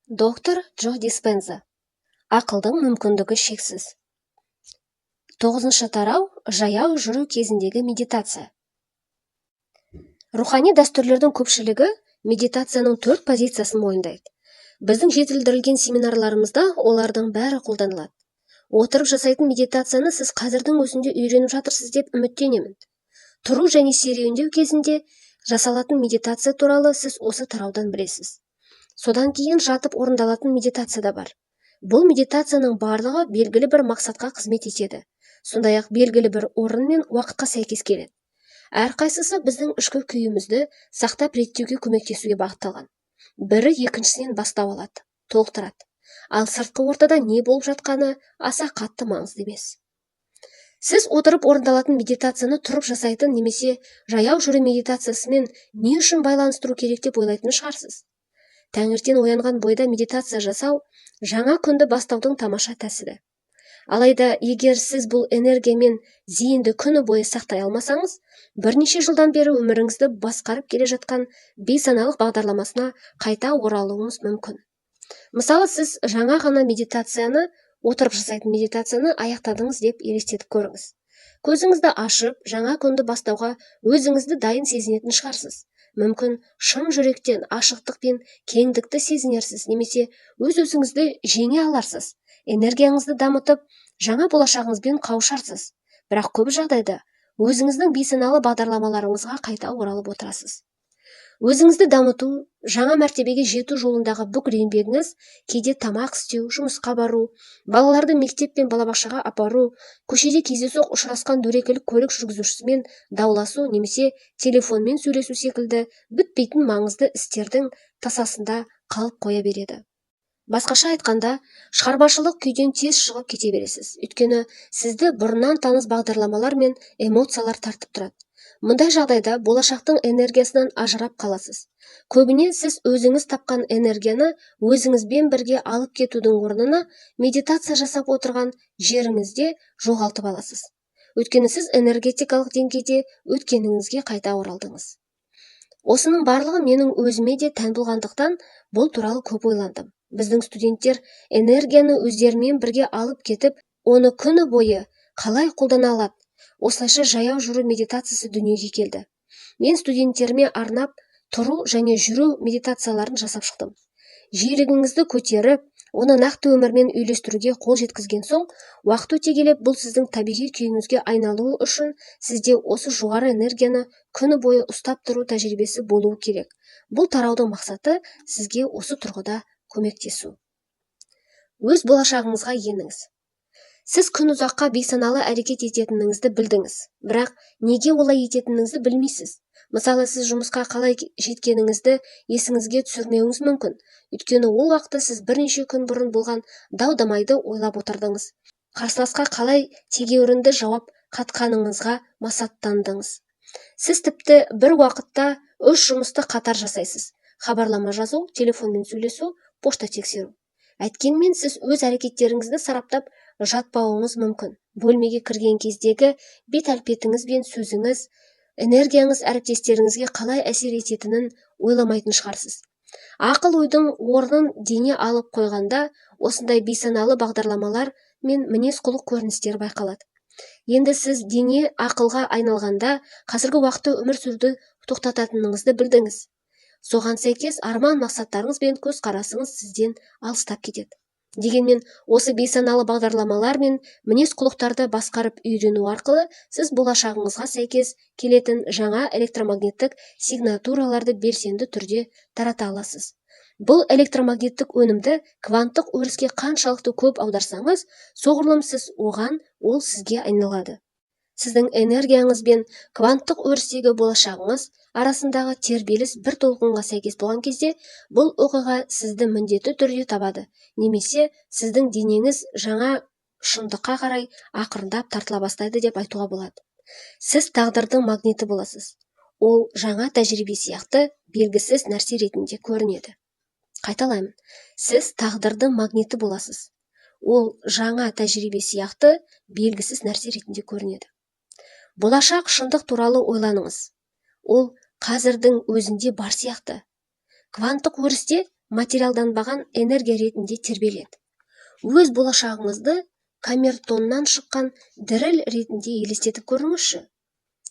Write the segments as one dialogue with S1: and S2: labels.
S1: Доктор Джо Диспенза. Ақылдың мүмкіндігі шексіз. 9-шы тарау. Жаяу жүру кезіндегі медитация. Рухани дәстүрлердің көпшілігі медитацияның 4 позициясын мойындайды. Біздің жетілдірілген семинарларымызда олардың бәрі қолданылады. Отырып жасайтын медитацияны сіз қазірдің өзінде үйреніп жатырсыз деп үміттенемін. Тұру және серуендеу кезінде жасалатын медитация туралы сіз осы тараудан білесіз. Содан кейін жатып орындалатын медитация да бар. Бұл медитацияның барлығы белгілі бір мақсатқа қызмет етеді. Сондай-ақ белгілі бір орын мен уақытқа сәйкес келеді. Әрқайсысы біздің ішкі күйімізді сақтап реттеуге көмектесуге бағытталған. Бірі екіншісінен бастау алады, толықтырады. Ал сыртқы ортада не болып жатқаны аса қатты маңызды емес. Сіз отырып орындалатын медитацияны тұрып жасайтын немесе жаяу жүру медитациясымен не үшін байланыстыру керек деп ойлайтын шығарсыз. Таңертең оянған бойда медитация жасау жаңа күнді бастаудың тамаша тәсілі. Алайда егер сіз бұл энергиямен зейінді күні бойы сақтай алмасаңыз, бірнеше жылдан бері өміріңізді басқарып келе жатқан бейсаналық бағдарламасына қайта оралуыңыз мүмкін. Мысалы, сіз жаңа ғана отырып жасайтын медитацияны аяқтадыңыз деп елестетіп көріңіз. Көзіңізді ашып, жаңа күнді бастауға өзіңізді дайын сезінетін шығарсыз. Мүмкін шын жүректен ашықтық пен кеңдікті сезінерсіз, немесе өз-өзіңізді жеңе аларсыз, энергияңызды дамытып, жаңа болашағыңызбен қауышарсыз. Бірақ көп жағдайда өзіңіздің бейсаналы бағдарламаларыңызға қайта оралып отырасыз. Өзіңізді дамыту, жаңа мәртебеге жету жолындағы бүкіл еңбегіңіз кейде тамақ істеу, жұмысқа бару, балаларды мектеп пен балабақшаға апару, көшеде кездейсоқ ұшырасқан дөрекілік көлік жүргізушісімен дауласу немесе телефонмен сөйлесу секілді бітпейтін маңызды істердің тасасында қалып қоя береді. Басқаша айтқанда, шығармашылық күйден тез шығып кете бересіз. Өйткені сізді бұрыннан таныс бағдарламалар мен эмоциялар тартып тұрады. Мұндай жағдайда болашақтың энергиясынан ажырап қаласыз. Көбіне сіз өзіңіз тапқан энергияны өзіңізбен бірге алып кетудің орнына медитация жасап отырған жеріңізде жоғалтып аласыз. Өйткені сіз энергетикалық деңгейде өткеніңізге қайта оралдыңыз. Осының барлығы менің өзіме де тән болғандықтан бұл туралы көп ойландым. Біздің студенттер энергияны өздерімен бірге алып кетіп, оны күні бойы қалай қолдана алады? Осылайша жаяу жүру медитациясы дүниеге келді. Мен студенттеріме арнап тұру және жүру медитацияларын жасап шықтым. Жиілігіңізді көтеріп, оны нақты өмірмен үйлестіруге қол жеткізген соң, уақыт өте келе бұл сіздің табиғи күйіңізге айналуы үшін сізде осы жоғары энергияны күні бойы ұстап тұру тәжірибесі болуы керек. Бұл тараудың мақсаты сізге осы тұрғыда көмектесу. Өз болашағыңызға еніңіз. Сіз күн ұзаққа бейсаналы әрекет ететініңізді білдіңіз, бірақ неге олай ететініңізді білмейсіз. Мысалы, сіз жұмысқа қалай жеткеніңізді есіңізге түсірмеуіңіз мүмкін. Өйткені ол уақытта сіз бірнеше күн бұрын болған дау-дамайды ойлап отырдыңыз. Қарсыласқа қалай тегеурінді жауап қатқаныңызға масаттандыңыз. Сіз тіпті бір уақытта 3 жұмысты қатар жасайсыз. Хабарлама жазу, телефонмен сөйлесу, пошта тексеру. Әйткенмен сіз өз әрекеттеріңізді сараптап жатпауыңыз мүмкін. Бөлмеге кірген кездегі бет-әлпетіңіз бен сөзіңіз, энергияңыз әріптестеріңізге қалай әсер ететінін ойламайтын шығарсыз. Ақыл-ойдың орнын дене алып қойғанда осындай бейсаналы бағдарламалар мен мінез-құлық көріністері байқалады. Енді сіз дене ақылға айналғанда қазіргі уақытта өмір сүруді тоқтататыныңызды білдіңіз. Соған сәйкес арман мақсаттарыңыз бен көзқарасыңыз сізден алыстап кетеді. Дегенмен осы бейсаналы бағдарламалар мен мінез-құлықтарды басқарып үйрену арқылы сіз болашағыңызға сәйкес келетін жаңа электромагниттік сигнатураларды белсенді түрде тарата аласыз. Бұл электромагниттік өнімді кванттық өріске қаншалықты көп аударсаңыз, соғұрлым сіз оған, ол сізге айналады. Сіздің энергияңыз бен кванттық өрістегі болашағыңыз арасындағы тербеліс бір толқынға сәйкес болған кезде, бұл оқиға сізді міндетті түрде табады, немесе сіздің денеңіз жаңа шындыққа қарай ақырындап тартыла бастайды деп айтуға болады. Сіз тағдырдың магниті боласыз. Ол жаңа тәжірибе сияқты белгісіз нәрсе ретінде көрінеді. Қайталаймын. Сіз тағдырдың магниті боласыз. Ол жаңа тәжірибе сияқты белгісіз нәрсе ретінде көрінеді. Болашақ шындық туралы ойланыңыз. Ол қазірдің өзінде бар сияқты. Кванттық өрісте материалданбаған энергия ретінде тербеледі. Өз болашағыңызды камертоннан шыққан діріл ретінде елестетіп көріңізші.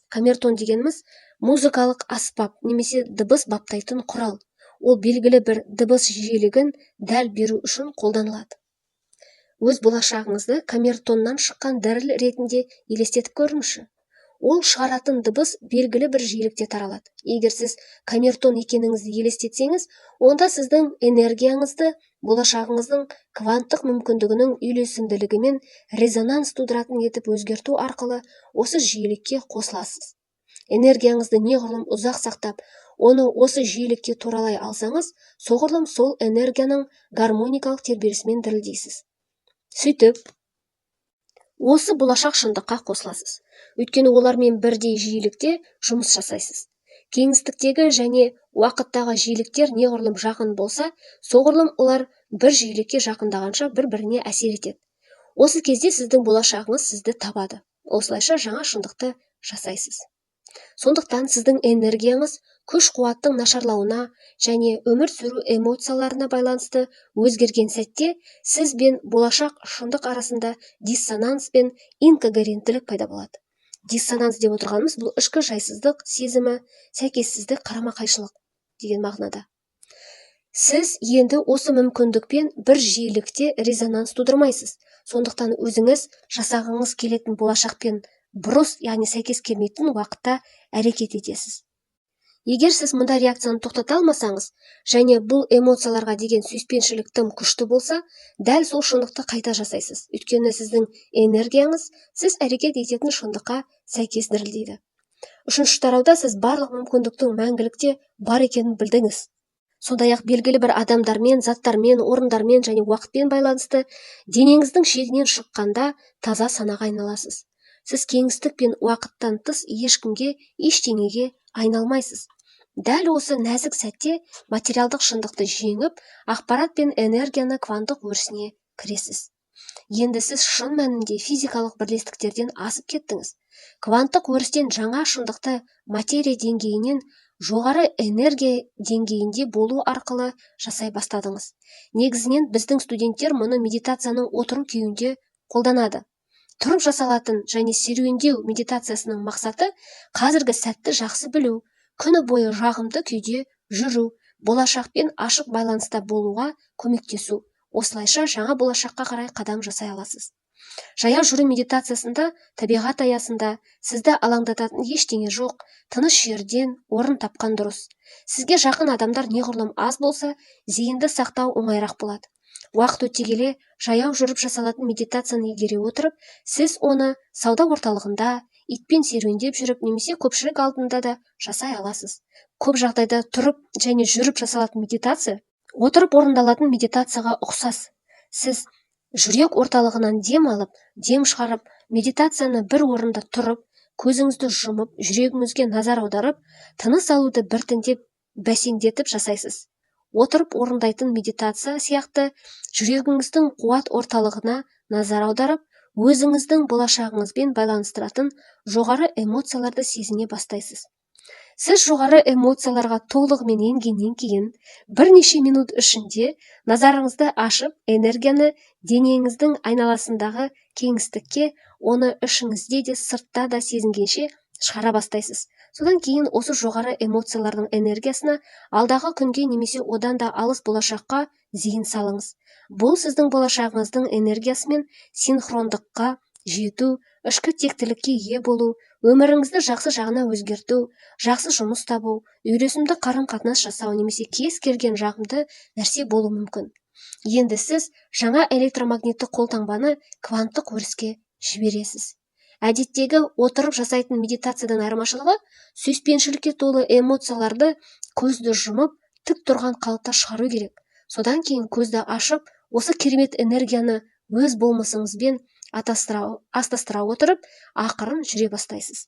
S1: Камертон дегеніміз музыкалық аспап немесе дыбыс баптайтын құрал. Ол белгілі бір дыбыс жиілігін дәл беру үшін қолданылады. Өз болашағыңызды камертоннан шыққан діріл ретінде елестетіп көріңізші. Ол шығаратын дыбыс белгілі бір жиілікте таралады. Егер сіз камертон екеніңізді елестетсеңіз, онда сіздің энергияңызды болашағыңыздың кванттық мүмкіндігінің үйлесімділігімен резонанс тудыратын етіп өзгерту арқылы осы жиілікке қосыласыз. Энергияңызды неғұрлым ұзақ сақтап, оны осы жиілікке туралай алсаңыз, соғұрлым сол энергияның гармоникалық тербелісімен дірілдейсіз. Сөйтіп, осы болашақ шындыққа қосыласыз. Өйткені олармен бірдей жиілікте жұмыс жасайсыз. Кеңістіктегі және уақыттағы жиіліктер неғұрлым жақын болса, соғұрлым олар бір жиілікке жақындағанша бір-біріне әсер етеді. Осы кезде сіздің болашағыңыз сізді табады. Осылайша жаңа шындықты жасайсыз. Сондықтан сіздің энергияңыз күш-қуаттың нашарлауына және өмір сүру эмоцияларына байланысты өзгерген сәтте сіз бен болашақ шындық арасында диссонанс пен инкогеренттілік пайда болады. Диссонанс деп отырғанымыз бұл ішкі жайсыздық сезімі, сәйкессіздік, қарама-қайшылық деген мағынада. Сіз енді осы мүмкіндікпен бір жиілікте резонанс тудырмайсыз. Сондықтан өзіңіз жасағыңыз келетін болашақпен бұрыс, яғни сәйкес келмейтін уақытта әрекет етесіз. Егер сіз мұндай реакцияны тоқтата алмасаңыз, және бұл эмоцияларға деген сүйіспеншілік тым күшті болса, дәл сол шындықты қайта жасайсыз. Өйткені сіздің энергияңыз сіз әрекет ететін шындыққа сәйкес дірілдейді. Үшінші тарауда сіз барлық мүмкіндіктің мәңгілікте бар екенін білдіңіз. Сондай-ақ белгілі бір адамдармен, заттармен, орындармен және уақытпен байланысты денеңіздің шегінен шыққанда таза санаға айналасыз. Сіз кеңістік пен уақыттан тыс ешкімге, ештеңеге айналмайсыз. Дәл осы нәзік сәтте материалдық шындықты жеңіп, ақпарат пен энергияны кванттық өрісіне кіресіз. Енді сіз шын мәнінде физикалық бірлестіктерден асып кеттіңіз. Кванттық өрістен жаңа шындықты материя деңгейінен жоғары энергия деңгейінде болу арқылы жасай бастадыңыз. Негізінен біздің студенттер мұны медитацияның отыру күйінде қолданады. Тұрып жасалатын және серуендеу медитациясының мақсаты қазіргі сәтті жақсы білу, күні бойы жағымды күйде жүру, болашақпен ашық байланыста болуға көмектесу. Осылайша жаңа болашаққа қарай қадам жасай аласыз. Жаяу жүру медитациясында табиғат аясында сізді алаңдататын ештеңе жоқ, тыныш жерден орын тапқан дұрыс. Сізге жақын адамдар неғұрлым аз болса, зейінді сақтау оңайырақ болады. Уақыт өте келе жаяу жүріп жасалатын медитацияны игере отырып, сіз оны сауда орталығында, итпен серуендеп жүріп, немесе көпшілік алдында да жасай аласыз. Көп жағдайда тұрып және жүріп жасалатын медитация отырып орындалатын медитацияға ұқсас. Сіз жүрек орталығынан дем алып, дем шығарып, медитацияны бір орында тұрып, көзіңізді жұмып, жүрегіңізге назар аударып, тыныс алуды біртіндеп бәсеңдетіп жасайсыз. Отырып орындайтын медитация сияқты жүрегіңіздің қуат орталығына назар аударып, өзіңіздің болашағыңызбен байланыстыратын жоғары эмоцияларды сезіне бастайсыз. Сіз жоғары эмоцияларға толығымен енгеннен кейін, бірнеше минут ішінде назарыңызды ашып, энергияны денеңіздің айналасындағы кеңістікке, оны ішіңізде де сыртта да сезінгенше шығара бастайсыз. Содан кейін осы жоғары эмоциялардың энергиясына алдағы күнге немесе одан да алыс болашаққа зейін салыңыз. Бұл сіздің болашағыңыздың энергиясымен синхрондыққа жету, ішкі тектілікке ие болу, өміріңізді жақсы жағына өзгерту, жақсы жұмыс табу, үйлесімді қарым-қатынас жасау немесе кез келген жағымды нәрсе болуы мүмкін. Енді сіз жаңа электромагнитті қолтаңбаны кванттық өріске жібересіз. Әдеттегі отырып жасайтын медитациядан айырмашылығы, сүйіспеншілікке толы эмоцияларды көзді жұмып, тік тұрған қалыпта шығару керек. Содан кейін көзді ашып, осы керемет энергияны өз болмысыңызбен астастыра отырып, ақырын жүре бастайсыз.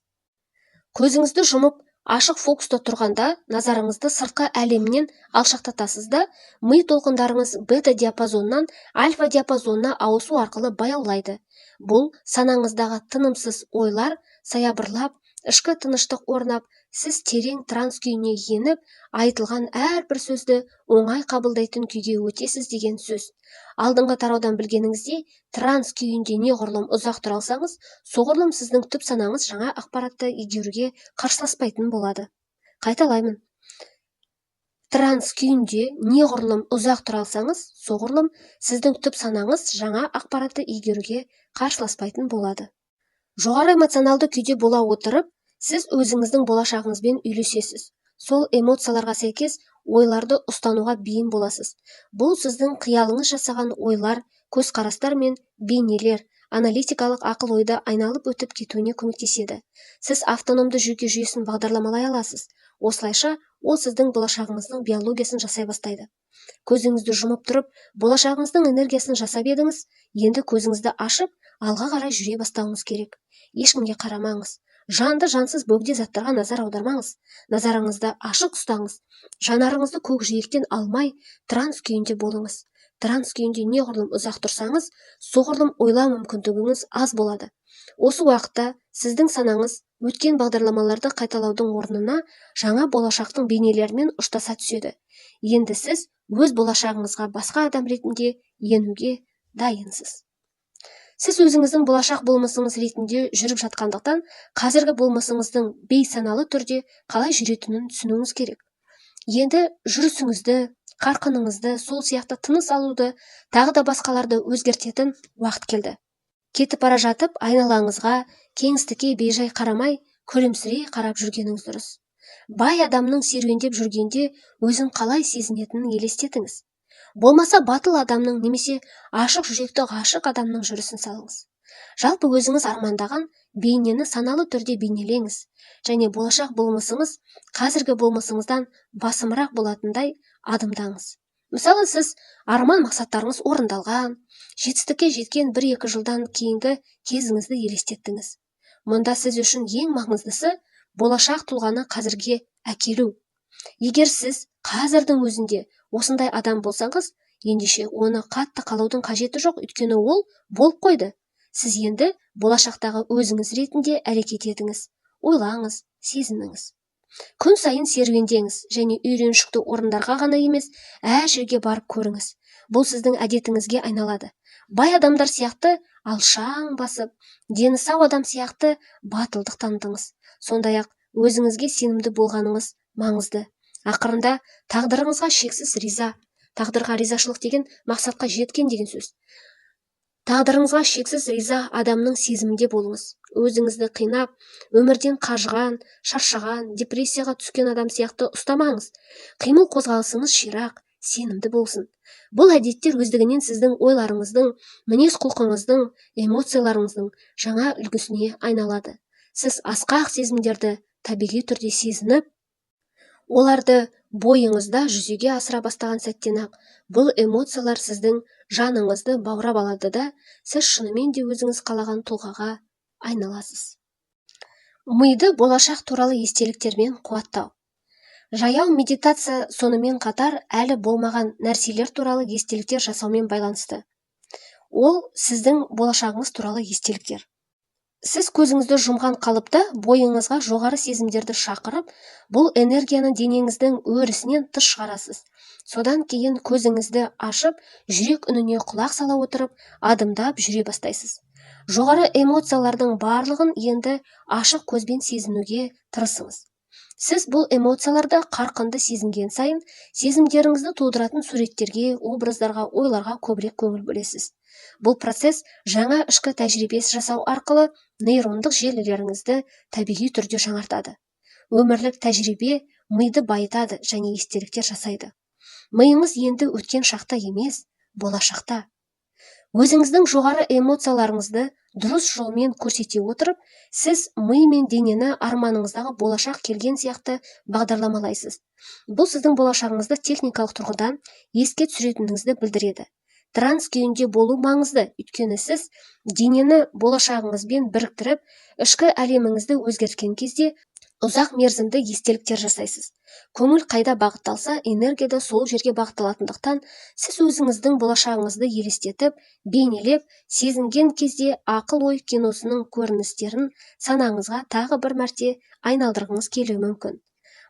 S1: Көзіңізді жұмып, ашық фокуста тұрғанда назарыңызды сыртқы әлемнен алшақтатасыз да, ми толқындарыңыз бета диапазоннан альфа диапазонына ауысу арқылы баяулайды. Бұл санаңыздағы тынымсыз ойлар саябырлап, Ішкі тыныштық орнап, сіз терең транс күйіне еніп, айтылған әрбір сөзді оңай қабылдайтын күйге өтесіз деген сөз. Алдыңғы тараудан білгеніңіздей, транс күйінде неғұрлым ұзақ тұра алсаңыз, соғұрлым сіздің түп санаңыз жаңа ақпаратты игеруге қарсыласпайтын болады. Қайталаймын. Транс күйінде неғұрлым ұзақ тұра алсаңыз, соғұрлым сіздің түп санаңыз жаңа ақпаратты игеруге қарсыласпайтын болады. Жоғары эмоционалды күйде бола отырып, сіз өзіңіздің болашағыңызбен үйлесесіз. Сол эмоцияларға сәйкес ойларды ұстануға бейім боласыз. Бұл сіздің қиялыңыз жасаған ойлар, көзқарастар мен бейнелер, аналитикалық ақыл ойды айналып өтіп кетуіне көмектеседі. Сіз автономды жүйке жүйесін бағдарламалай аласыз. Осылайша, ол сіздің болашағыңыздың биологиясын жасай бастайды. Көзіңізді жұмып тұрып, болашағыңыздың энергиясын жасап едіңіз, енді көзіңізді ашып, алға қарай жүре бастауыңыз керек. Ешкімге қарамаңыз. Жанды жансыз бөгде заттарға назар аудармаңыз. Назарыңызды ашық ұстаңыз. Жанарыңызды көкжиектен алмай, транс күйінде болыңыз. Транс күйінде неғұрлым ұзақ тұрсаңыз, соғұрлым ойлау мүмкіндігіңіз аз болады. Осы уақытта сіздің санаңыз өткен бағдарламаларды қайталаудың орнына жаңа болашақтың бейнелерімен ұштаса түседі. Енді сіз өз болашағыңызға басқа адам ретінде енуге дайынсыз. Сіз өзіңіздің болашақ болмысыңыз ретінде жүріп жатқандықтан, қазіргі болмысыңыздың бейсаналы түрде қалай жүретінін түсінуіңіз керек. Енді жүрісіңізді, қарқыныңызды, сол сияқты тыныс алуды, тағы да басқаларды өзгертетін уақыт келді. Кетіп бара жатып, айналаңызға кеңістікке бейжай қарамай, күлімсірей қарап жүргеніңіз дұрыс. Бай адамның серуендеп жүргенде өзін қалай сезінетінін елестетіңіз. Болмаса батыл адамның немесе ашық жүректі ғашық адамның жүрісін салыңыз. Жалпы өзіңіз армандаған бейнені саналы түрде бейнелеңіз, және болашақ болмысыңыз қазіргі болмысыңыздан басымырақ болатындай адымдаңыз. Мысалы, сіз арман мақсаттарыңыз орындалған, жетістікке жеткен 1-2 жылдан кейінгі кезіңізді елестеттіңіз. Мұнда сіз үшін ең маңыздысы болашақ тұлғаны қазірге әкелу. Егер сіз қазірдің өзінде осындай адам болсаңыз, ендеше оны қатты қалаудың қажеті жоқ, өйткені ол болып қойды. Сіз енді болашақтағы өзіңіз ретінде әрекет етіңіз, ойлаңыз, сезініңіз. Күн сайын серуендеңіз және үйреншікті орындарға ғана емес, әр жерге барып көріңіз. Бұл сіздің әдетіңізге айналады. Бай адамдар сияқты алшаң басып, дені сау адам сияқты батылдық танытыңыз. Сондай-ақ өзіңізге сенімді болғаныңыз маңызды. Ақырында тағдырыңызға шексіз риза. Тағдырға ризашылық деген мақсатқа жеткен деген сөз. Тағдырыңызға шексіз риза адамның сезімінде болыңыз. Өзіңізді қинап, өмірден қажыған, шаршаған, депрессияға түскен адам сияқты ұстамаңыз. Қимыл қозғалысыңыз ширақ, сенімді болсын. Бұл әдеттер өздігінен сіздің ойларыңыздың, мінез құлқыңыздың, эмоцияларыңыздың жаңа үлгісіне айналады. Сіз асқақ сезімдерді табиғи түрде сезініп, оларды бойыңызда жүзеге асыра бастаған сәттен-ақ бұл эмоциялар сіздің жаныңызды баурап алады да, сіз шынымен де өзіңіз қалаған тұлғаға айналасыз. Миды болашақ туралы естеліктермен қуаттау. Жаяу медитация сонымен қатар әлі болмаған нәрселер туралы естеліктер жасаумен байланысты. Ол сіздің болашағыңыз туралы естеліктер. Сіз көзіңізді жұмған қалыпта бойыңызға жоғары сезімдерді шақырып, бұл энергияны денеңіздің өрісінен тыс шығарасыз. Содан кейін көзіңізді ашып, жүрек үніне құлақ сала отырып, адымдап жүре бастайсыз. Жоғары эмоциялардың барлығын енді ашық көзбен сезінуге тырысыңыз. Сіз бұл эмоцияларды қарқынды сезінген сайын, сезімдеріңізді тудыратын суреттерге, образдарға, ойларға көбірек көңіл бөлесіз. Бұл процесс жаңа ішкі тәжірибе жасау арқылы нейрондық желілеріңізді табиғи түрде жаңартады. Өмірлік тәжірибе миды байытады және естеліктер жасайды. Миыңыз енді өткен шақта емес, болашақта. Өзіңіздің жоғары эмоцияларыңызды дұрыс жолмен көрсете отырып, сіз ми мен денені арманыңыздағы болашақ келген сияқты бағдарламалайсыз. Бұл сіздің болашағыңызды техникалық тұрғыдан еске түсіретініңізді білдіреді. Транс күйінде болу маңызды, өйткені сіз денені болашағыңызбен біріктіріп, ішкі әлеміңізді өзгерткен кезде Ұзақ мерзімді естеліктер жасайсыз. Көңіл қайда бағытталса, энергия да сол жерге бағытталатындықтан, сіз өзіңіздің болашағыңызды елестетіп, бейнелеп, сезінген кезде ақыл-ой киносының көріністерін санаңызға тағы бір мәрте айналдырғыңыз келуі мүмкін.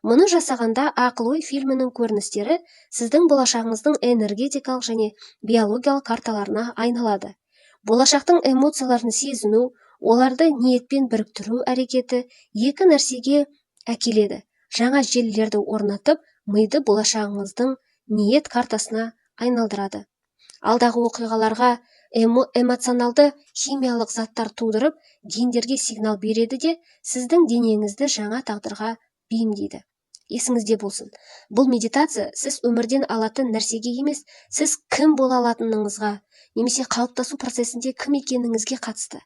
S1: Мұны жасағанда ақыл-ой фильмінің көріністері сіздің болашағыңыздың энергетикалық және биологиялық карталарына айналады. Болашақтың эмоцияларын сезіну, оларды ниетпен біріктіру әрекеті екі нәрсеге әкеледі. Жаңа желілерді орнатып, миды болашағыңыздың ниет картасына айналдырады. Алдағы оқиғаларға эмоционалды химиялық заттар тудырып, гендерге сигнал береді де, сіздің денеңізді жаңа тағдырға бейімдейді. Есіңізде болсын, бұл медитация сіз өмірден алатын нәрсеге емес, сіз кім бола алатыныңызға, немесе қалыптасу процесінде кім екеніңізге қатысты.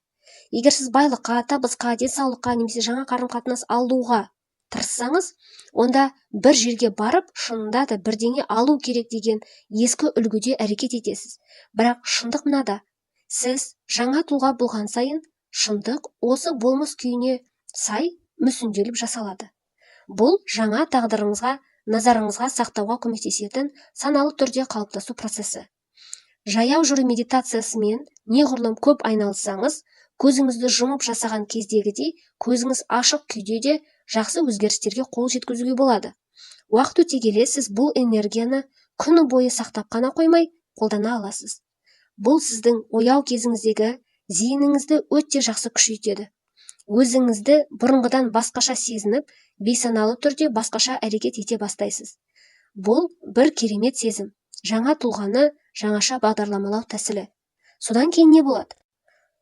S1: Егер сіз байлыққа, табысқа, денсаулыққа, немесе жаңа қарым-қатынас алуға тырыссаңыз, онда бір жерге барып, шынында да бірдеңе алу керек деген ескі үлгіде әрекет етесіз. Бірақ шындық мынада: сіз жаңа тұлға болған сайын, шындық осы болмыс күйіне сай мүсінделіп жасалады. Бұл жаңа тағдырыңызға, назарыңызға сақтауға көмектесетін саналы түрде қалыптасу процесі. Жаяу жүру медитациясымен неғұрлым көп айналыссаңыз, көзіңізді жұмып жасаған кездегідей, көзіңіз ашық күйде де жақсы өзгерістерге қол жеткізуге болады. Уақыт өте келе сіз бұл энергияны күні бойы сақтап қана қоймай, қолдана аласыз. Бұл сіздің ояу кезіңіздегі зейініңізді өте жақсы күшейтеді. Өзіңізді бұрынғыдан басқаша сезініп, бейсаналы түрде басқаша әрекет ете бастайсыз. Бұл бір керемет сезім, жаңа тұлғаны жаңаша бағдарламалау тәсілі. Содан кейін не болады?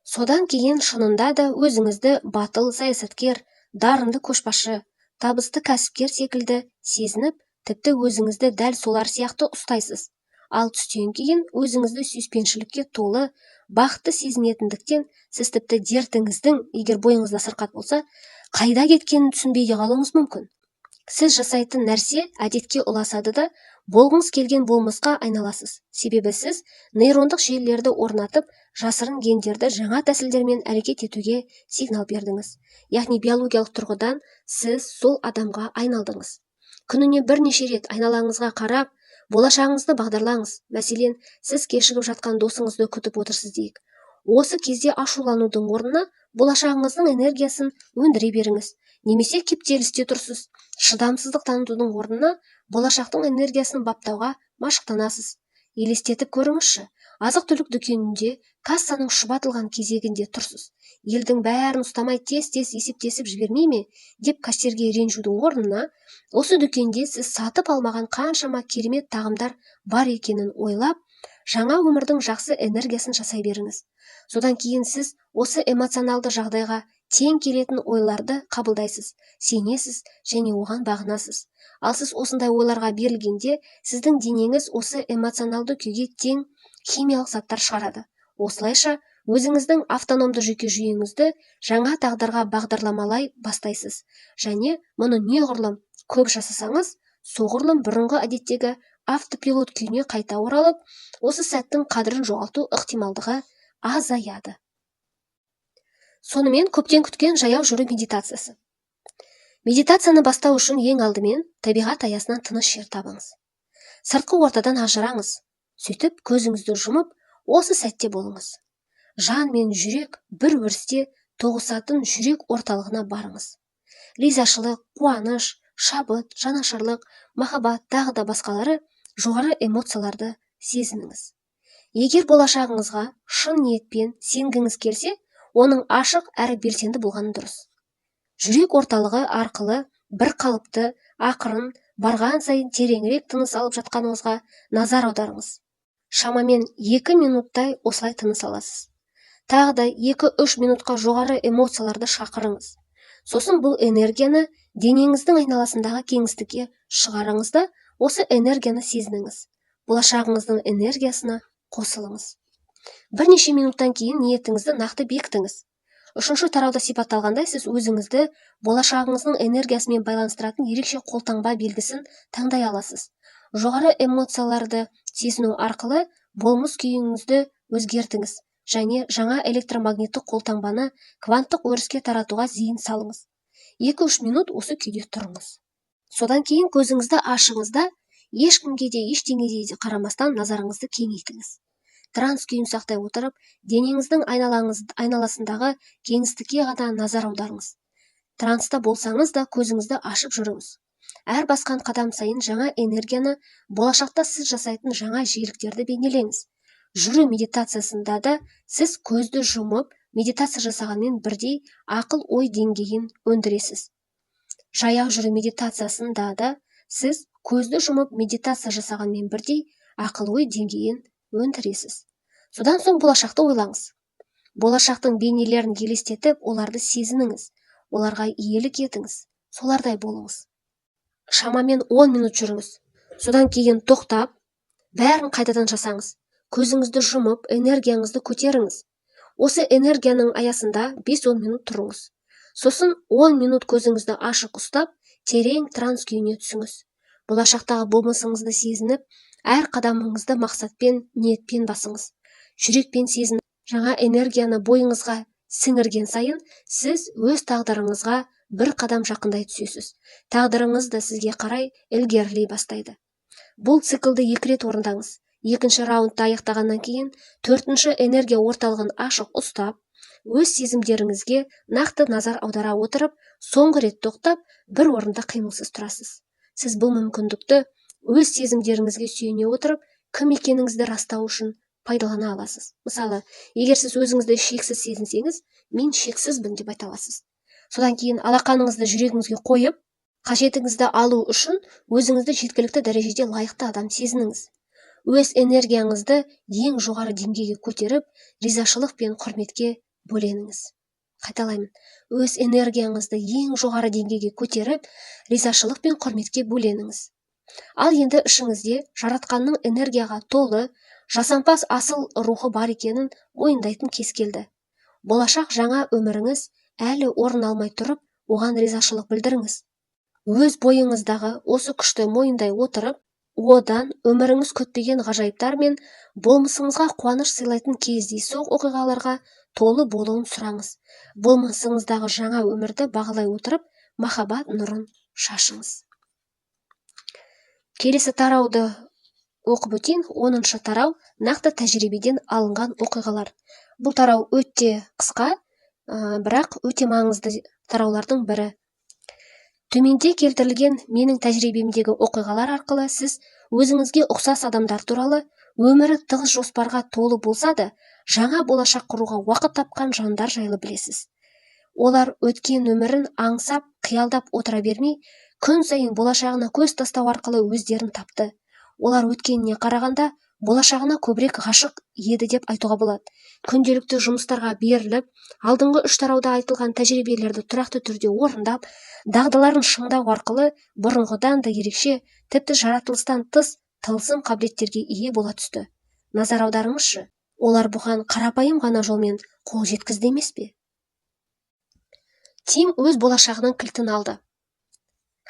S1: Содан кейін шынында да өзіңізді батыл саясаткер, дарынды көшбасшы, табысты кәсіпкер секілді сезініп, тіпті өзіңізді дәл солар сияқты ұстайсыз. Ал түстен кейін өзіңізді сүйіспеншілікке толы, бақытты сезінетіндіктен, сіз тіпті дертіңіздің, егер бойыңызда сырқат болса, қайда кеткенін түсінбей де қалуыңыз мүмкін. Сіз жасайтын нәрсе әдетке ұласады да, болғыңыз келген болмысқа айналасыз. Себебі сіз нейрондық желілерді орнатып, жасырын гендерді жаңа тәсілдермен әрекет етуге сигнал бердіңіз. Яғни биологиялық тұрғыдан сіз сол адамға айналдыңыз. Күніне бірнеше рет айналаңызға қарап, болашағыңызды бағдарлаңыз. Мәселен, сіз кешігіп жатқан досыңызды күтіп отырсыз дейік. Осы кезде ашуланудың орнына болашағыңыздың энергиясын өндіре беріңіз. Немесе кептелісте тұрсыз. Шыдамсыздық танытудың орнына болашақтың энергиясын баптауға машықтанасыз. Елестетіп көріңізші, азық-түлік дүкенінде кассаның шұбатылған кезегінде тұрсыз. Елдің бәрін ұстамай тез-тез есептесіп жібермей ме деп кассирге ренжудің орнына, осы дүкенде сіз сатып алмаған қаншама керемет тағамдар бар екенін ойлап, жаңа өмірдің жақсы энергиясын жасай беріңіз. Содан кейін сіз осы эмоционалды жағдайға тең келетін ойларды қабылдайсыз, сенесіз және оған бағынасыз. Ал сіз осындай ойларға берілгенде, сіздің денеңіз осы эмоционалды күйге тең химиялық заттар шығарады. Осылайша, өзіңіздің автономды жүйке жүйеңізді жаңа тағдырға бағдарламалай бастайсыз. Және мұны неғұрлым көп жасасаңыз, соғұрлым бұрынғы әдеттегі автопилот күйіне қайта оралып, осы сәттің қадірін жоғалту ықтималдығы азаяды. Сонымен көптен күткен жаяу жүру медитациясы. Медитацияны бастау үшін ең алдымен табиғат аясынан тыныш жер табыңыз. Сыртқы ортадан ажыраңыз. Сөйтіп көзіңізді жұмып, осы сәтте болыңыз. Жан мен жүрек бір өрісте тоғысатын жүрек орталығына барыңыз. Ризашылық, қуаныш, шабыт, жанашырлық, махаббат тағы да басқалары жоғары эмоцияларды сезініңіз. Егер болашағыңызға шын ниетпен сенгіңіз келсе, оның ашық әрі белсенді болғаны дұрыс. Жүрек орталығы арқылы бір қалыпты, ақырын, барған сайын тереңірек тыныс алып жатқаныңызға назар аударыңыз. Шамамен 2 минуттай осылай тыныс аласыз. Тағы да 2-3 минутқа жоғары эмоцияларды шақырыңыз. Сосын бұл энергияны денеңіздің айналасындағы кеңістікке шығарыңыз да, осы энергияны сезініңіз. Болашағыңыздың энергиясына қосылыңыз. Бірнеше минуттан кейін ниетіңізді нақты бекітіңіз. Үшінші тарауда сипатталғандай, сіз өзіңізді болашағыңыздың энергиясымен байланыстыратын ерекше қолтаңба белгісін таңдай аласыз. Жоғары эмоцияларды сезіну арқылы болмыс күйіңізді өзгертіңіз және жаңа электромагниттік қолтаңбаны кванттық өріске таратуға зейін салыңыз. 2-3 минут осы күйде тұрыңыз. Содан кейін көзіңізді ашыңыз да, ешкімге де ештеңеге де қарамастан назарыңызды кеңейтіңіз. Транс күйін сақтай отырып, денеңіздің айналасындағы кеңістікке ғана назар аударыңыз. Транста болсаңыз да көзіңізді ашып жүріңіз. Әр басқан қадам сайын жаңа энергияны, болашақта сіз жасайтын жаңа жиіліктерді бейнелеңіз. Жүру медитациясында да сіз көзді жұмып, медитация жасағанмен бірдей ақыл-ой деңгейін өндіресіз. Жаяу жүру медитациясында да сіз көзді жұмып, медитация жасағанмен бірдей ақыл-ой деңгейін өндіресіз. Содан соң болашақты ойлаңыз. Болашақтың бейнелерін елестетіп, оларды сезініңіз. Оларға иелік етіңіз. Солардай болыңыз. Шамамен 10 минут жүріңіз. Содан кейін тоқтап, бәрін қайтадан жасаңыз. Көзіңізді жұмып, энергияңызды көтеріңіз. Осы энергияның аясында 5-10 минут тұрыңыз. Сосын 10 минут көзіңізді ашық ұстап, терең транс күйіне түсіңіз. Болашақтағы болмысыңызды сезініп, әр қадамыңызды мақсатпен, ниетпен басыңыз. Жүрекпен сезініп, жаңа энергияны бойыңызға сіңірген сайын, сіз өз тағдырыңызға бір қадам жақындай түсесіз. Тағдырыңыз да сізге қарай ілгерілей бастайды. Бұл циклды 2 рет орындаңыз. 2-ші раундты аяқтағаннан кейін 4-ші энергия орталығын ашық ұстап, өз сезімдеріңізге нақты назар аудара отырып, соңғы рет тоқтап, бір орында қимылсыз тұрасыз. Сіз бұл мүмкіндікті өз сезімдеріңізге сүйене отырып, кім екеніңізді растау үшін пайдалана аласыз. Мысалы, егер сіз өзіңізді шексіз сезінсеңіз, мен шексізбін деп айта аласыз. Содан кейін алақаныңызды жүрегіңізге қойып, қажетіңізді алу үшін өзіңізді жеткілікті дәрежеде лайықты адам сезініңіз. Өз энергияңызды ең жоғары деңгейге көтеріп, ризашылық пен құрметке бөленіңіз. Қайталаймын. Өз энергияңызды ең жоғары деңгейге көтеріп, ризашылық пен құрметке бөленіңіз. Ал енді ішіңізде жаратқанның энергияға толы, жасампаз асыл рухы бар екенін мойындайтын кез келді. Болашақ жаңа өміріңіз әлі орын алмай тұрып, оған ризашылық білдіріңіз. Өз бойыңыздағы осы күшті мойындай отырып, одан өміріңіз күтпеген ғажайыптар мен болмысыңызға қуаныш сыйлайтын кездейсоқ оқиғаларға толы болуын сұраңыз. Болмысыңыздағы жаңа өмірді бағалай отырып, махаббат нұрын шашыңыз. Келесі тарауды оқып өтейін. 10-шы тарау нақты тәжірибеден алынған оқиғалар. Бұл тарау өте қысқа, бірақ өте маңызды тараулардың бірі. Төменде келтірілген менің тәжірибемдегі оқиғалар арқылы сіз өзіңізге ұқсас адамдар туралы, өмірі тығыз жоспарға толы болса да, жаңа болашақ құруға уақыт тапқан жандар жайлы білесіз. Олар өткен өмірін аңсап, қиялдап отыра бермей, күн сайын болашағына көз тастау арқылы өздерін тапты. Олар өткеніне қарағанда болашағына көбірек ғашық еді деп айтуға болады. Күнделікті жұмыстарға беріліп, алдыңғы 3 тарауда айтылған тәжірибелерді тұрақты түрде орындап, дағдыларын шыңдау арқылы бұрынғыдан да ерекше, тіпті жаратылыстан тыс тылсым қабілеттерге ие бола түсті. Назар аударыңызшы, олар бұған қарапайым ғана жолмен қол жеткізді емес пе? Тим өз болашағының кілтін алды.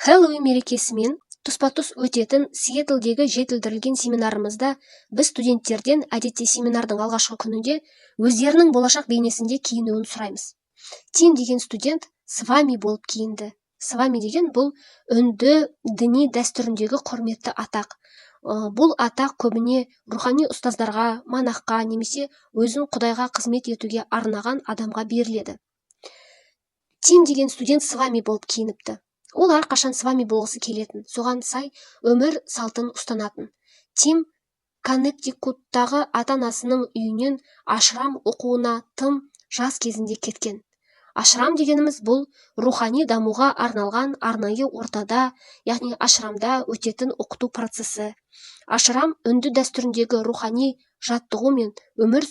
S1: Хэллоуин мерекесімен тұспа-тұс өтетін Сиэтлдегі жетілдірілген семинарымызда біз студенттерден әдетте семинардың алғашқы күнінде өздерінің болашақ бейнесінде киінуін сұраймыз. Тим деген студент свами болып киінді. Свами деген бұл үнді діни дәстүріндегі құрметті атақ. Бұл атақ көбіне рухани ұстаздарға, монахқа немесе өзін құдайға қызмет етуге арнаған адамға беріледі. Тим деген студент свами болып киініпті. Ол әрқашан свами болғысы келетін, соған сай өмір салтын ұстанатын. Тим Коннектикуттағы ата-анасының үйінен ашрам оқуына тым жас кезінде кеткен. Ашрам дегеніміз бұл рухани дамуға арналған арнайы ортада, яғни ашрамда өтетін оқыту процесі. Ашрам үнді дәстүріндегі рухани жаттығу мен өмір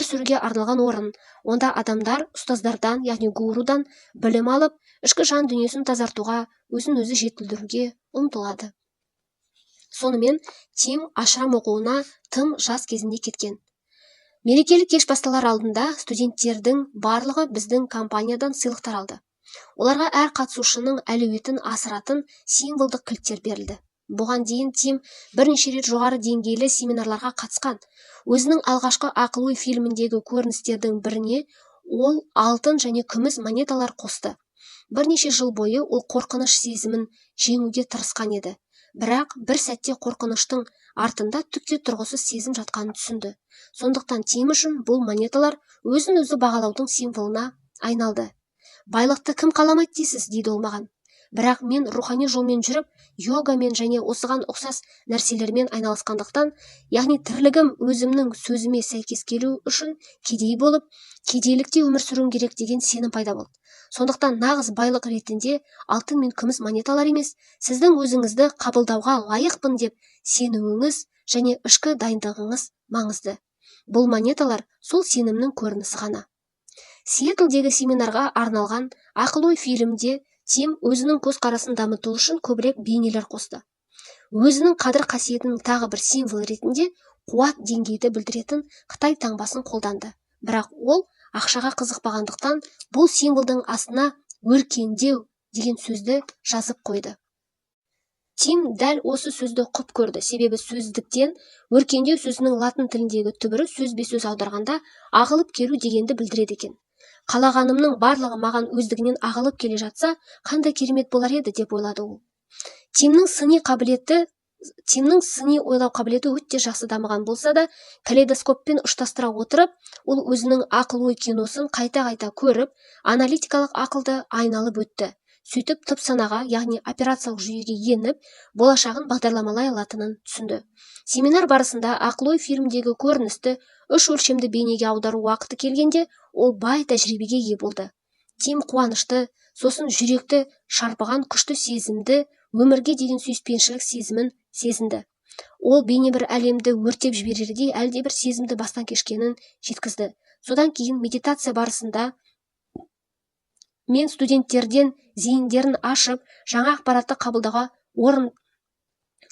S1: сүруге арналған орын. Онда адамдар ұстаздардан, яғни гурудан білім алып, ішкі жан дүниесін тазартуға, өзін-өзі жетілдіруге ұмтылады. Сонымен Тим ашрам оқуына тым жас кезінде кеткен. Мерекелік кеш басталар алдында студенттердің барлығы біздің компаниядан сыйлықтар алды. Оларға әр қатысушының әлеуетін асыратын символдық кілттер берілді. Бұған дейін Тим бірнеше рет жоғары деңгейлі семинарларға қатысқан. Өзінің алғашқы ақыл-ой фильміндегі көріністердің біріне Ол алтын және күміс монеталар қосты. Бірнеше жыл бойы ол қорқыныш сезімін жеңуге тырысқан еді. Бірақ бір сәтте қорқыныштың артында түкте тұрғысыз сезім жатқанын түсінді. Сондықтан Тим үшін бұл монеталар өзін-өзі бағалаудың символына айналды. Байлықты кім қаламайды дейсіз, дейді ол маған. Бірақ мен рухани жолмен жүріп, йогамен және осыған ұқсас нәрселермен айналысқандықтан, яғни тірлігім өзімнің сөзіме сәйкес келу үшін кедей болып, кедейлікте өмір сүруім керек деген сенім пайда болды. Сондықтан нағыз байлық ретінде алтын мен күміс монеталар емес, сіздің өзіңізді қабылдауға лайықпын деп сенуіңіз және ішкі дайындығыңыз маңызды. Бұл монеталар сол сенімнің көрінісі ғана. Сиэтлдегі семинарға арналған ақыл-ой фильмде Тим өзінің көзқарасын дамыту үшін көбірек бейнелер қосты. Өзінің қадір-қасиетінің тағы бір символ ретінде қуат деңгейді білдіретін Қытай таңбасын қолданды. Бірақ ол ақшаға қызықпағандықтан бұл символдың астына өркендеу деген сөзді жазып қойды. Тим дәл осы сөзді құп көрді, себебі сөздіктен өркендеу сөзінің латын тіліндегі түбірі сөзбе-сөз аударғанда ағылып келу дегенді білдіреді екен. Қалағанымның барлығы маған өздігінен ағылып келе жатса, қандай керемет болар еді деп ойлады ол. Тимнің сыни ойлау қабілеті өте жақсы дамыған болса да, калейдоскоппен ұштастыра отырып, ол өзінің ақыл-ой киносын қайта-қайта көріп, аналитикалық ақылды айналып өтті. Сөйтіп түп санаға, яғни операциялық жүйеге еніп, болашағын бағдарламалай алатынын түсінді. Семинар барысында ақыл-ой фильмдегі көріністі үш өлшемді бейнеге аудару уақыты келгенде, ол бай тәжірибеге ие болды. Тим қуанышты, сосын жүректі шарпыған күшті сезімді, өмірге деген сүйіспеншілік сезімін сезінді. Ол бейне бір әлемді өртеп жіберердей әлде бір сезімді бастан кешкенін жеткізді. Содан кейін медитация барысында мен студенттерден зейіндерін ашып, жаңа ақпаратты қабылдауға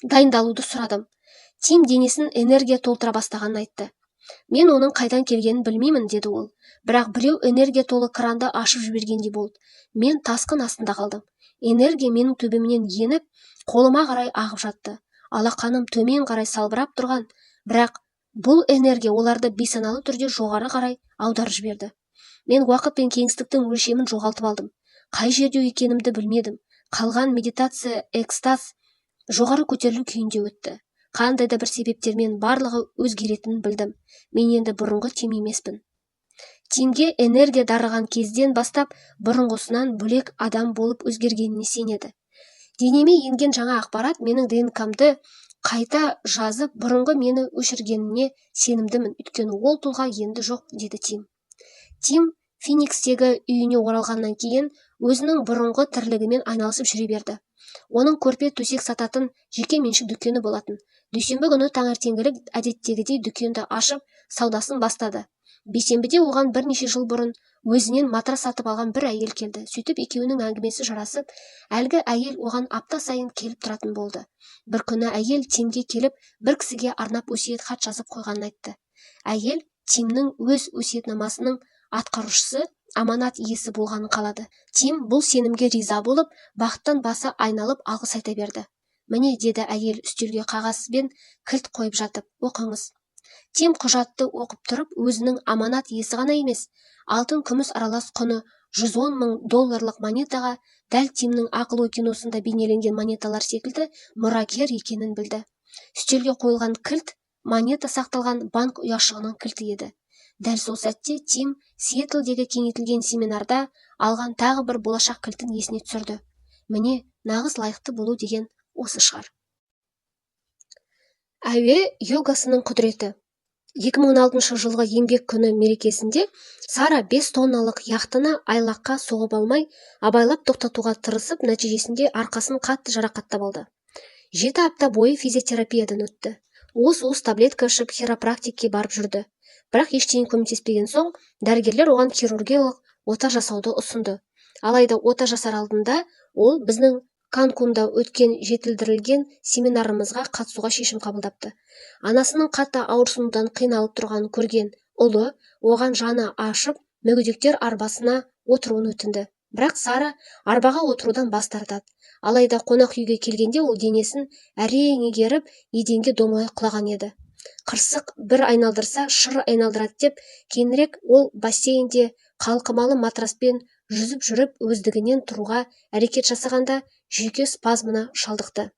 S1: дайындалуды сұрадым. Тим денесін энергия толтыра бастағанын айтты. Мен оның қайдан келгенін білмеймін, деді ол. Бірақ біреу энергия толы кранды ашып жібергендей болды. Мен тасқын астында қалдым. Энергия менің төбемнен еніп, қолыма қарай ағып жатты. Алақаным төмен қарай салбырап тұрған, бірақ бұл энергия оларды бейсаналы түрде жоғары қарай аударып жіберді. Мен уақыт пен кеңістіктің өлшемін жоғалтып алдым. Қай жерде екенімді білмедім. Қалған медитация, экстаз, жоғары көтерілу күйінде өтті. Қандай да бір себептермен барлығы өзгеретінін білдім. Мен енді бұрынғы Тим емеспін. Тимге энергия дарыған кезден бастап бұрынғысынан бөлек адам болып өзгергеніне сенеді. Денеме енген жаңа ақпарат менің ДНК-мды қайта жазып, бұрынғы мені өшіргеніне сенімдімін, өйткені ол тұлға енді жоқ, деді Тим. Тим Феникстегі үйіне оралғаннан кейін өзінің бұрынғы тірлігімен айналысып жүре берді. Оның көрпе төсек сататын жеке меншік дүкені болатын. Дүйсенбі күні таңертеңгілік әдеттегідей дүкенді ашып, саудасын бастады. Бейсенбіде оған бірнеше жыл бұрын өзінен матрас сатып алған бір әйел келді. Сөйтіп екеуінің әңгімесі жарасып, әлгі әйел оған апта сайын келіп тұратын болды. Бір күні әйел Тимге келіп, бір кісіге арнап өсиет хат жазып қойғанын айтты. Әйел Тимнің өз өсиетнамасының атқарушысы, аманат иесі болғанын қалады. Тим бұл сенімге риза болып, бақыттан басы айналып алғыс айта берді. Міне, деді әйел үстелге қағаз бен кілт қойып жатып, оқыңыз. Тим құжатты оқып тұрып, өзінің аманат иесі ғана емес, алтын күміс аралас құны $110,000 монетаға, дәл Тимнің ақыл-ой киносында бейнеленген монеталар секілді мұрагер екенін білді. Үстелге қойылған кілт монета сақталған банк ұяшығының кілті еді. Дәл сол сәтте Тим Сиэтлдегі кеңейтілген семинарда алған тағы бір болашақ кілтін есіне түсірді. Міне, нағыз лайықты болу деген осы шығар. Әуе йогасының құдіреті. 2016 жылғы еңбек күні мерекесінде Сара 5 тонналық яхтаны айлаққа соғып алмай, абайлап тоқтатуға тырысып, нәтижесінде арқасын қатты жарақаттап алды. 7 апта бойы физиотерапиядан өтті. Уыз таблетка ішіп, хиропрактикке барып жүрді. Бірақ ештеңе көмектеспеген соң, дәрігерлер оған хирургиялық ота жасауды ұсынды. Алайда ота жасар алдында ол біздің Канкунда өткен жетілдірілген семинарымызға қатысуға шешім қабылдапты. Анасының қатты ауырсынудан қиналып тұрғанын көрген ұлы оған жаны ашып, мүгедектер арбасына отыруын өтінді. Бірақ Сара арбаға отырудан бас тартады. Алайда қонақ үйге келгенде ол денесін әрең егеріп, еденге домалай құлаған еді. Қырсық бір айналдырса, шыр айналдырады деп, кейінірек ол бассейнде қалқымалы матраспен жүзіп жүріп өздігінен тұруға әрекет жасағанда жүйке спазмына шалдықты.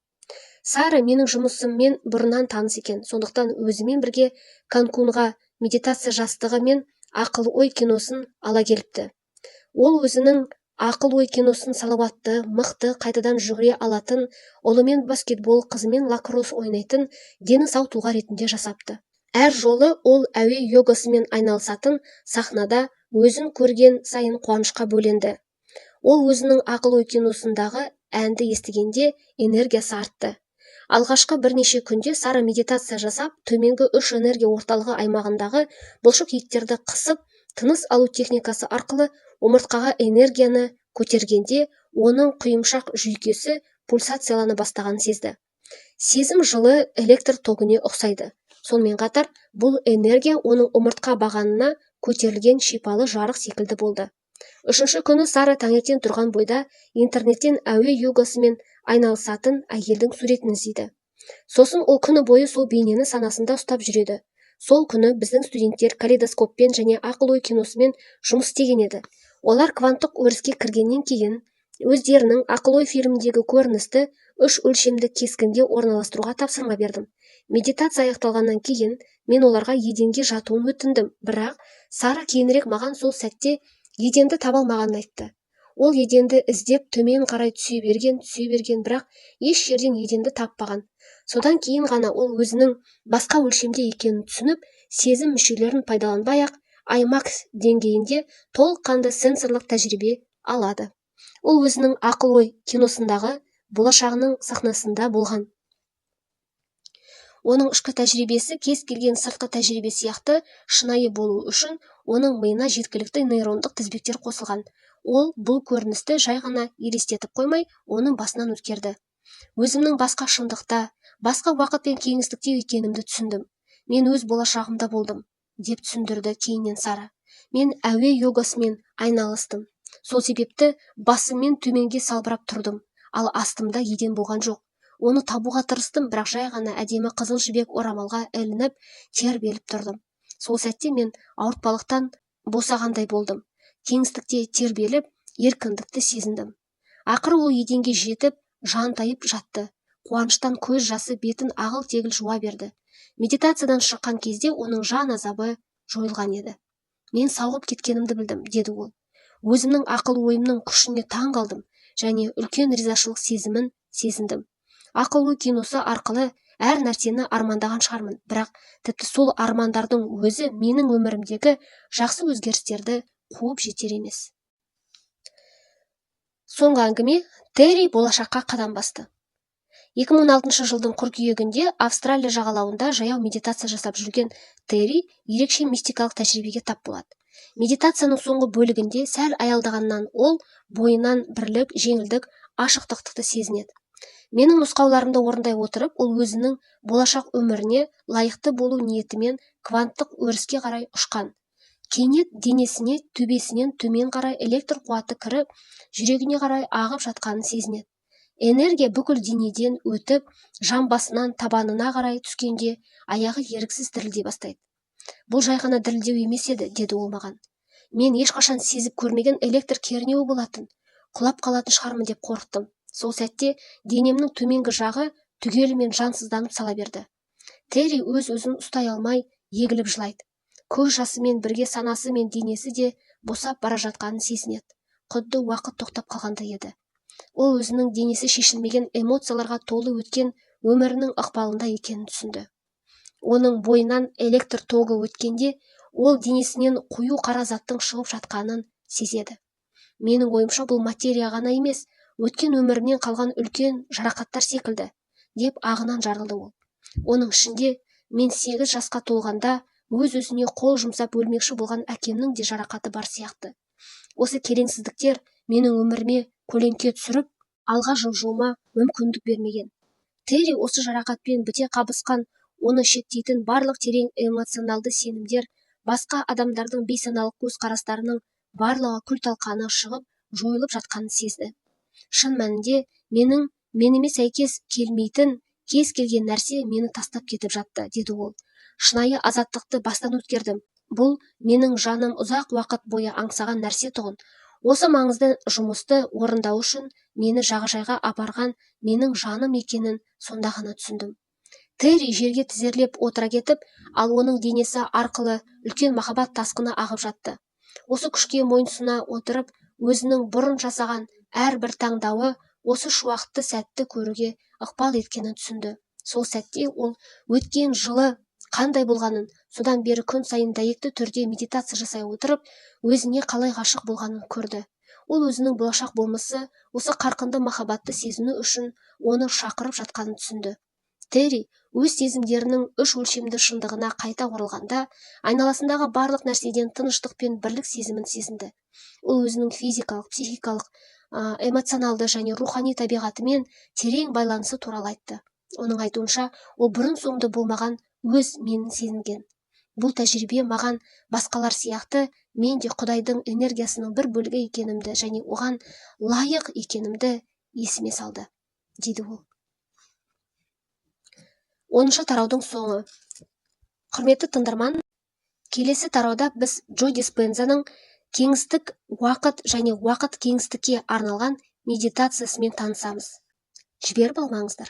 S1: Сара менің жұмысыммен бұрыннан таныс екен, сондықтан өзімен бірге Канкунға медитация жастығы мен ақыл-ой киносын ала келіпті. Ол өзінің ақыл-ой киносын салауатты, мықты, қайтадан жүгіре алатын, ұлымен баскетбол, қызымен лакросс ойнайтын дені сау тұлға ретінде жасапты. Әр жолы ол әуе йогасымен айналысатын сахнада өзін көрген сайын қуанышқа бөленді. Ол өзінің ақыл-ой киносындағы әнді естігенде энергиясы артты. Алғашқы бірнеше күнде Сара медитация жасап, төменгі 3 энергия орталығы аймағындағы бұлшық-еттерді қысып, тыныс алу техникасы арқылы омыртқаға энергияны көтергенде, оның құйымшақ жүйкесі пульсациялана бастағанын сезді. Сезім жылы электр тогіне ұқсайды. Сонымен қатар, бұл энергия оның омыртқа бағанына көтерілген шипалы жарық секілді болды. Үшінші күні Сара таңертең тұрған бойда интернеттен әуе йогасымен айналысатын әйелдің суретін іздейді. Сосын ол күні бойы сол бейнені санасында ұстап жүреді. Сол күні біздің студенттер калейдоскоппен және ақыл-ой киносымен жұмыс істеген еді. Олар кванттық өріске кіргеннен кейін өздерінің ақыл-ой фильміндегі көріністі 3 өлшемді кескінге орналастыруға тапсырма бердім. Медитация аяқталғаннан кейін мен оларға еденге жатуын өтіндім, бірақ Сара кейінірек маған сол сәтте еденді таба алмағанын айтты. Ол еденді іздеп төмен қарай түсе берген, бірақ еш жерден еденді таппаған. Содан кейін ғана ол өзінің басқа өлшемде екенін түсініп, сезім мүшелерін пайдаланбай-ақ IMAX деңгейінде толыққанды сенсорлық тәжірибе алады. Ол өзінің ақыл-ой киносындағы болашағының сахнасында болған. Оның ішкі тәжірибесі кез келген сыртқы тәжірибе сияқты шынайы болу үшін оның миына жеткілікті нейрондық тізбектер қосылған. Ол бұл көріністі жай ғана елестетіп қоймай, оның басынан өткерді. Өзімнің басқа шындықта, басқа уақыт пен кеңістікте екенімді түсіндім. Мен өз болашағымда болдым, деп түсіндірді кейіннен Сара. Мен әуе йогасымен айналыстым. Сол себепті басыммен төменге салбырап тұрдым, ал астымда еден болған жоқ. Оны табуға тырыстым, бірақ жай ғана әдемі қызыл жібек орамалға ілініп, тербеліп тұрдым. Сол сәтте мен ауыртпалықтан босағандай болдым. Кеңістікте тербеліп, еркіндікті сезіндім. Ақыры ол еденге жетіп, жантайып жатты. Қуаныштан көз жасы бетін ағыл-тегіл жуа берді. Медитациядан шыққан кезде оның жан азабы жойылған еді. Мен сауығып кеткенімді білдім, деді ол. Өзімнің ақыл-ойымның күшіне таң қалдым және үлкен ризашылық сезімін сезіндім. Ақыл-ой киносы арқылы әр нәрсені армандаған шығармын, бірақ тіпті сол армандардың өзі менің өмірімдегі жақсы өзгерістерді қуып жетер емес. Соңғы әңгіме: Терри болашаққа қадам басты. 2016 жылдың қыркүйегінде Австралия жағалауында жаяу медитация жасап жүрген Терри ерекше мистикалық тәжірибеге тап болады. Медитацияның соңғы бөлігінде сәл аялдағаннан ол бойынан бірлік, жеңілдік, ашықтықты сезінеді. Менің нұсқауларымды орындай отырып, ол өзінің болашақ өміріне лайықты болу ниетімен кванттық өріске қарай ұшқан. Кенет денесіне төбесінен төмен қарай электр қуаты кіріп, жүрегіне қарай ағып жатқанын сезінеді. Энергия бүкіл денеден өтіп, жамбасынан табанына қарай түскенде аяғы еріксіз дірілдей бастайды. Бұл жай ғана дірілдеу емес еді, деді ол маған. Мен ешқашан сезіп көрмеген электр кернеуі болатын. Құлап қалатын шығармын деп қорықтым. Сол сәтте денемнің төменгі жағы түгелімен жансызданып сала берді. Терри өз-өзін ұстай алмай егіліп жылайды. Көз жасымен бірге санасы мен денесі де босап бара жатқанын сезінеді. Құдды уақыт тоқтап қалғандай еді. Ол өзінің денесі шешілмеген эмоцияларға толы өткен өмірінің ықпалында екенін түсінді. Оның бойынан электр тогы өткенде, ол денесінен қою қара заттың шығып жатқанын сезеді. Менің ойымша бұл материя ғана емес, өткен өмірінен қалған үлкен жарақаттар секілді, деп ағынан жарылды ол. Оның ішінде мен 8 жасқа толғанда өз-өзіне қол жұмсап өлмекші болған әкемнің де жарақаты бар сияқты. Осы келеңсіздіктер менің өміріме көлеңке түсіріп, алға жылжуыма мүмкіндік бермеген. Терри осы жарақатпен біте қабысқан, оны шектейтін барлық терең эмоционалды сенімдер, басқа адамдардың бейсаналық көзқарастарының барлығы күл-талқаны шығып, жойылып жатқанын сезді. Шын мәнінде меніме сәйкес келмейтін кез келген нәрсе мені тастап кетіп жатты, деді ол. Шынайы азаттықты бастан өткердім. бұл менің жаным ұзақ уақыт бойы аңсаған нәрсе тұғын. Осы маңызды жұмысты орындау үшін мені жағажайға апарған менің жаным екенін сонда ғана түсіндім. Терри жерге тізерлеп отыра кетіп, ал оның денесі арқылы үлкен махаббат тасқыны ағып жатты. Осы күшке мойынсұна отырып, өзінің бұрын жасаған әрбір таңдауы осы шуақты сәтті көруге ықпал еткенін түсінді. Сол сәтте ол өткен жылы қандай болғанын, содан бері күн сайын дәйекті түрде медитация жасай отырып, өзіне қалай ғашық болғанын көрді. Ол өзінің болашақ болмысы осы қарқынды махаббатты сезіну үшін оны шақырып жатқанын түсінді. Терри өз сезімдерінің үш өлшемді шындығына қайта оралғанда, айналасындағы барлық нәрседен тыныштық пен бірлік сезімін сезінді. Ол өзінің физикалық, психикалық, эмоционалды және рухани табиғатымен терең байланысы туралы айтты. Оның айтуынша, ол бұрын соңды болмаған өз менін сезінген. Бұл тәжірибе маған басқалар сияқты мен де Құдайдың энергиясының бір бөлігі екенімді және оған лайық екенімді есіме салды, дейді ол. 10-шы тараудың соңы. Құрметті тыңдарман, келесі тарауда біз Джо Диспензаның кеңістік, уақыт және уақыт кеңістікке арналған медитациясымен танысамыз. Жіберіп алмаңыздар.